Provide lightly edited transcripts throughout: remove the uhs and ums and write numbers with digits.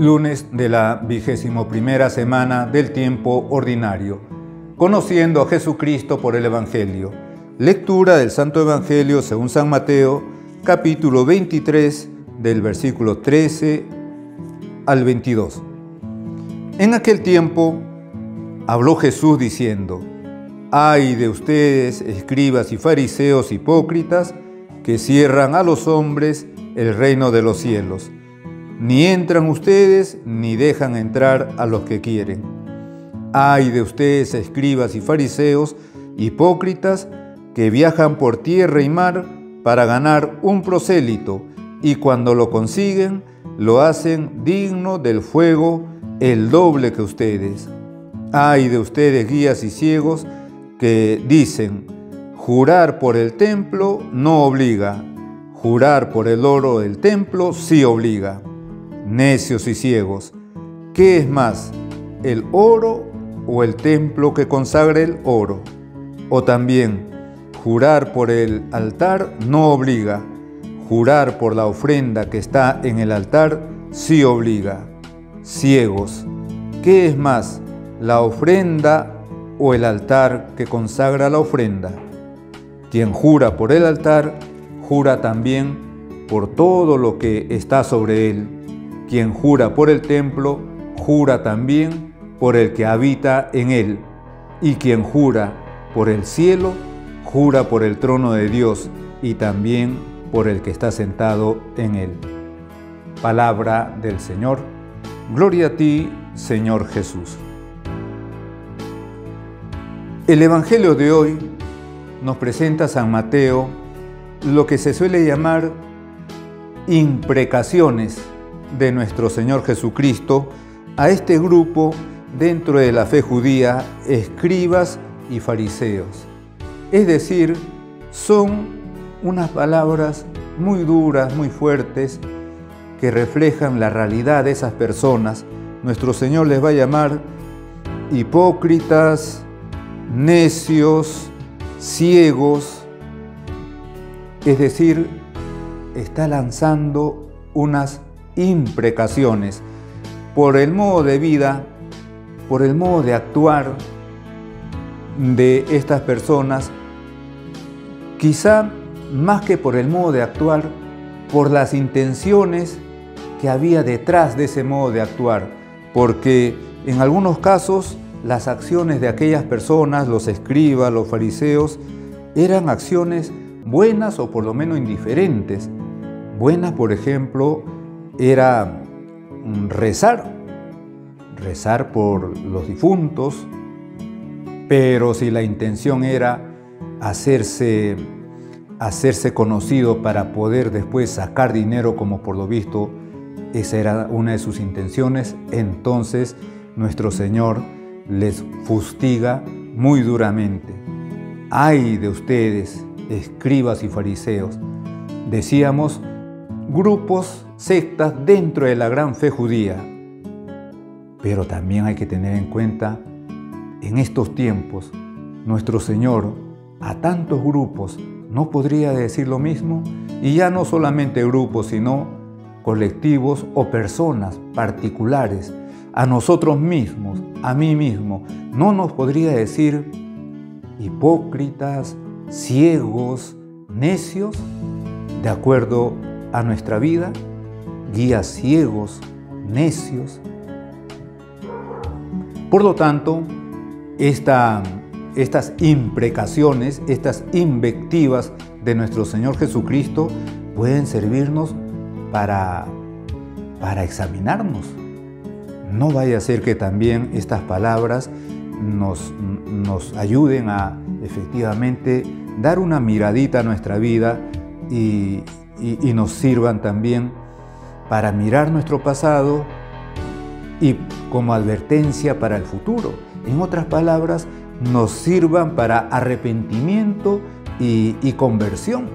Lunes de la 21ª semana del tiempo ordinario. Conociendo a Jesucristo por el Evangelio. Lectura del Santo Evangelio según San Mateo, capítulo 23, del versículo 13 al 22. En aquel tiempo habló Jesús diciendo: «Ay de ustedes, escribas y fariseos hipócritas, que cierran a los hombres el reino de los cielos. Ni entran ustedes, ni dejan entrar a los que quieren. Ay de ustedes, escribas y fariseos hipócritas, que viajan por tierra y mar para ganar un prosélito, y cuando lo consiguen, lo hacen digno del fuego el doble que ustedes. Ay de ustedes, guías y ciegos, que dicen: jurar por el templo no obliga, jurar por el oro del templo sí obliga. Necios y ciegos, ¿qué es más, el oro o el templo que consagra el oro? O también, jurar por el altar no obliga, jurar por la ofrenda que está en el altar sí obliga. Ciegos, ¿qué es más, la ofrenda o el altar que consagra la ofrenda? Quien jura por el altar, jura también por todo lo que está sobre él. Quien jura por el templo, jura también por el que habita en él. Y quien jura por el cielo, jura por el trono de Dios y también por el que está sentado en él». Palabra del Señor. Gloria a ti, Señor Jesús. El Evangelio de hoy nos presenta a San Mateo lo que se suele llamar imprecaciones de nuestro Señor Jesucristo a este grupo dentro de la fe judía, escribas y fariseos. Es decir, son unas palabras muy duras, muy fuertes, que reflejan la realidad de esas personas. Nuestro Señor les va a llamar hipócritas, necios, ciegos. Es decir, está lanzando unas imprecaciones por el modo de vida, por el modo de actuar de estas personas, quizá más que por el modo de actuar, por las intenciones que había detrás de ese modo de actuar, porque en algunos casos las acciones de aquellas personas, los escribas, los fariseos, eran acciones buenas o por lo menos indiferentes. Buenas, por ejemplo, era rezar por los difuntos, pero si la intención era hacerse conocido para poder después sacar dinero, como por lo visto esa era una de sus intenciones, entonces nuestro Señor les fustiga muy duramente. Ay de ustedes, escribas y fariseos. Decíamos, grupos, sectas dentro de la gran fe judía. Pero también hay que tener en cuenta, en estos tiempos, nuestro Señor a tantos grupos no podría decir lo mismo, y ya no solamente grupos, sino colectivos o personas particulares, a nosotros mismos, a mí mismo, no nos podría decir hipócritas, ciegos, necios, de acuerdo a nuestra vida, guías ciegos, necios. Por lo tanto, estas imprecaciones, estas invectivas de nuestro Señor Jesucristo pueden servirnos para examinarnos. No vaya a ser que también estas palabras nos ayuden a efectivamente dar una miradita a nuestra vida y nos sirvan también para mirar nuestro pasado y como advertencia para el futuro. En otras palabras, nos sirvan para arrepentimiento y conversión.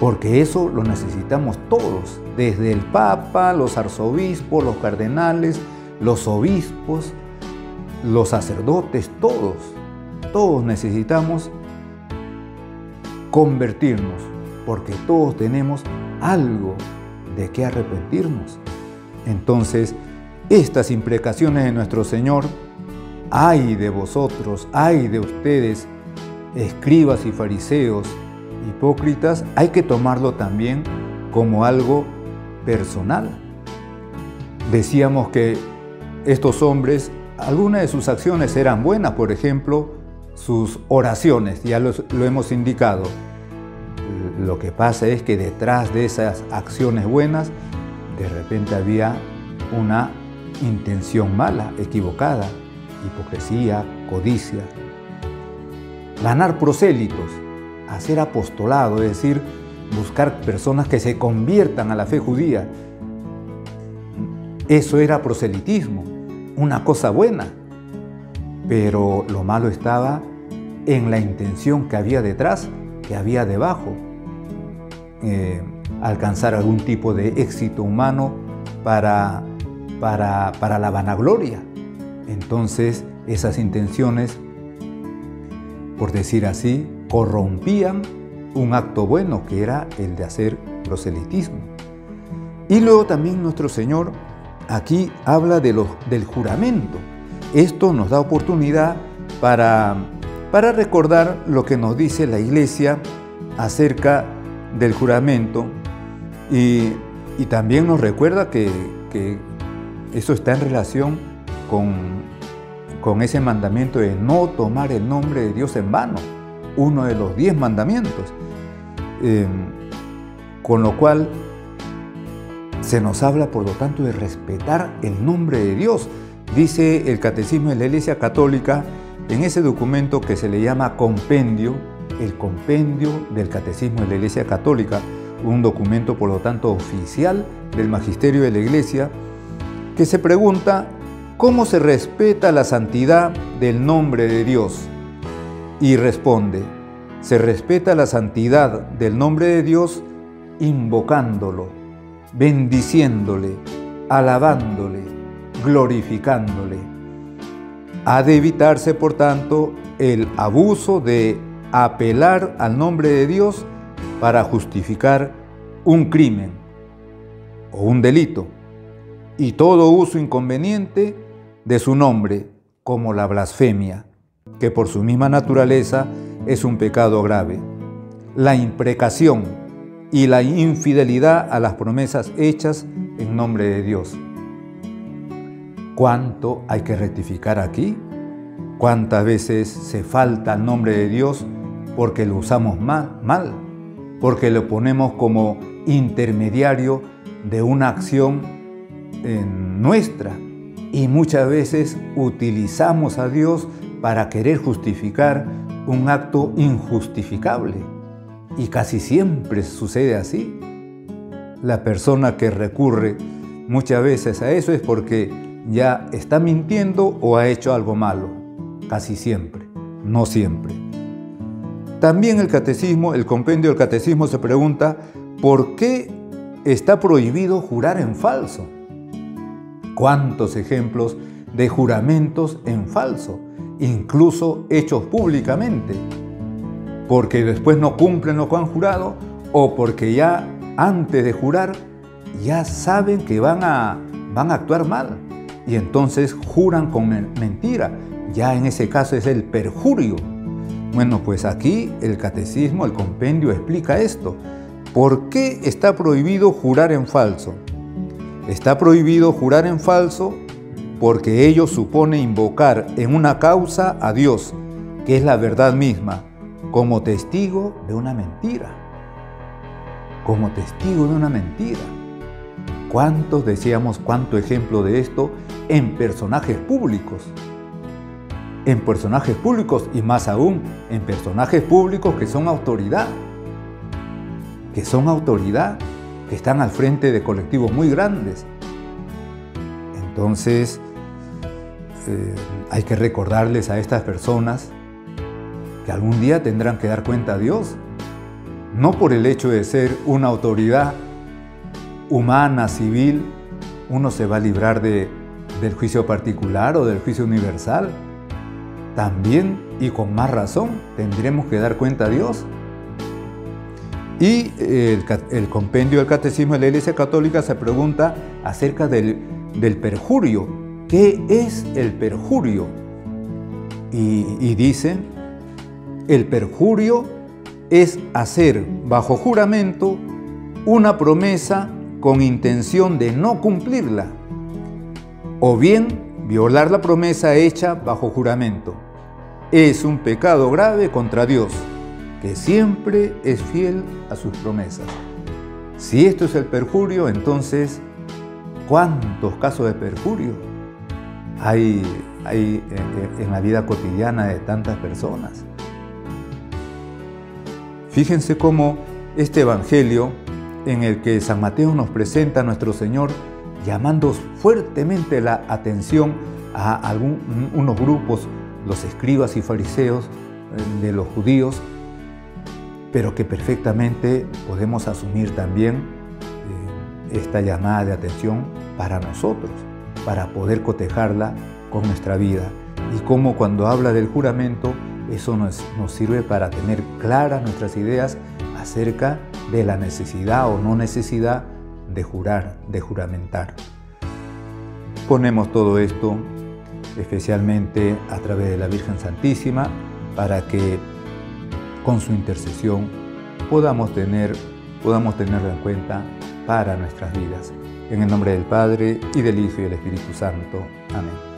Porque eso lo necesitamos todos, desde el Papa, los arzobispos, los cardenales, los obispos, los sacerdotes, todos necesitamos convertirnos, porque todos tenemos algo de qué arrepentirnos. Entonces, estas imprecaciones de nuestro Señor, ay de vosotros, ay de ustedes, escribas y fariseos, hipócritas, hay que tomarlo también como algo personal. Decíamos que estos hombres, algunas de sus acciones eran buenas, por ejemplo, sus oraciones, ya lo hemos indicado. Lo que pasa es que detrás de esas acciones buenas, de repente había una intención mala, equivocada, hipocresía, codicia. Ganar prosélitos, hacer apostolado, es decir, buscar personas que se conviertan a la fe judía. Eso era proselitismo, una cosa buena, pero lo malo estaba en la intención que había detrás, que había debajo. Alcanzar algún tipo de éxito humano para la vanagloria. Entonces, esas intenciones, por decir así, corrompían un acto bueno, que era el de hacer proselitismo. Y luego también nuestro Señor aquí habla del juramento. Esto nos da oportunidad para recordar lo que nos dice la Iglesia acerca del juramento, y también nos recuerda que eso está en relación con ese mandamiento de no tomar el nombre de Dios en vano, uno de los 10 mandamientos. Con lo cual se nos habla, por lo tanto, de respetar el nombre de Dios. Dice el Catecismo de la Iglesia Católica, en ese documento que se le llama compendio, el compendio del Catecismo de la Iglesia Católica, un documento, por lo tanto, oficial del Magisterio de la Iglesia, que se pregunta cómo se respeta la santidad del nombre de Dios. Y responde: se respeta la santidad del nombre de Dios invocándolo, bendiciéndole, alabándole, glorificándole. Ha de evitarse, por tanto, el abuso de apelar al nombre de Dios para justificar un crimen o un delito, y todo uso inconveniente de su nombre, como la blasfemia, que por su misma naturaleza es un pecado grave, la imprecación y la infidelidad a las promesas hechas en nombre de Dios. ¿Cuánto hay que rectificar aquí? ¿Cuántas veces se falta al nombre de Dios porque lo usamos mal, porque lo ponemos como intermediario de una acción nuestra? Y muchas veces utilizamos a Dios para querer justificar un acto injustificable. Y casi siempre sucede así. La persona que recurre muchas veces a eso es porque ya está mintiendo o ha hecho algo malo. Casi siempre, no siempre. También el catecismo, el compendio del catecismo se pregunta ¿por qué está prohibido jurar en falso? ¿Cuántos ejemplos de juramentos en falso, incluso hechos públicamente? Porque después no cumplen lo que han jurado, o porque ya antes de jurar ya saben que van a actuar mal y entonces juran con mentira. Ya en ese caso es el perjurio. Bueno, pues aquí el catecismo, el compendio, explica esto. ¿Por qué está prohibido jurar en falso? Está prohibido jurar en falso porque ello supone invocar en una causa a Dios, que es la verdad misma, como testigo de una mentira. Como testigo de una mentira. ¿Cuántos, decíamos, cuánto ejemplo de esto en personajes públicos? En personajes públicos y más aún en personajes públicos que son autoridad. Que están al frente de colectivos muy grandes. Entonces, hay que recordarles a estas personas que algún día tendrán que dar cuenta a Dios, no por el hecho de ser una autoridad humana, civil, uno se va a librar del juicio particular o del juicio universal. También, y con más razón, tendremos que dar cuenta a Dios. Y el compendio del Catecismo de la Iglesia Católica se pregunta acerca del perjurio. ¿Qué es el perjurio? Y dice, el perjurio es hacer bajo juramento una promesa con intención de no cumplirla, o bien violar la promesa hecha bajo juramento. Es un pecado grave contra Dios, que siempre es fiel a sus promesas. Si esto es el perjurio, entonces, ¿cuántos casos de perjurio hay en la vida cotidiana de tantas personas? Fíjense cómo este evangelio en el que San Mateo nos presenta a nuestro Señor llamando fuertemente la atención a unos grupos, los escribas y fariseos de los judíos, pero que perfectamente podemos asumir también esta llamada de atención para nosotros, para poder cotejarla con nuestra vida. Y cómo cuando habla del juramento, eso nos sirve para tener claras nuestras ideas acerca de la necesidad o no necesidad de jurar, de juramentar. Ponemos todo esto especialmente a través de la Virgen Santísima para que con su intercesión podamos tenerlo en cuenta para nuestras vidas. En el nombre del Padre, y del Hijo, y del Espíritu Santo. Amén.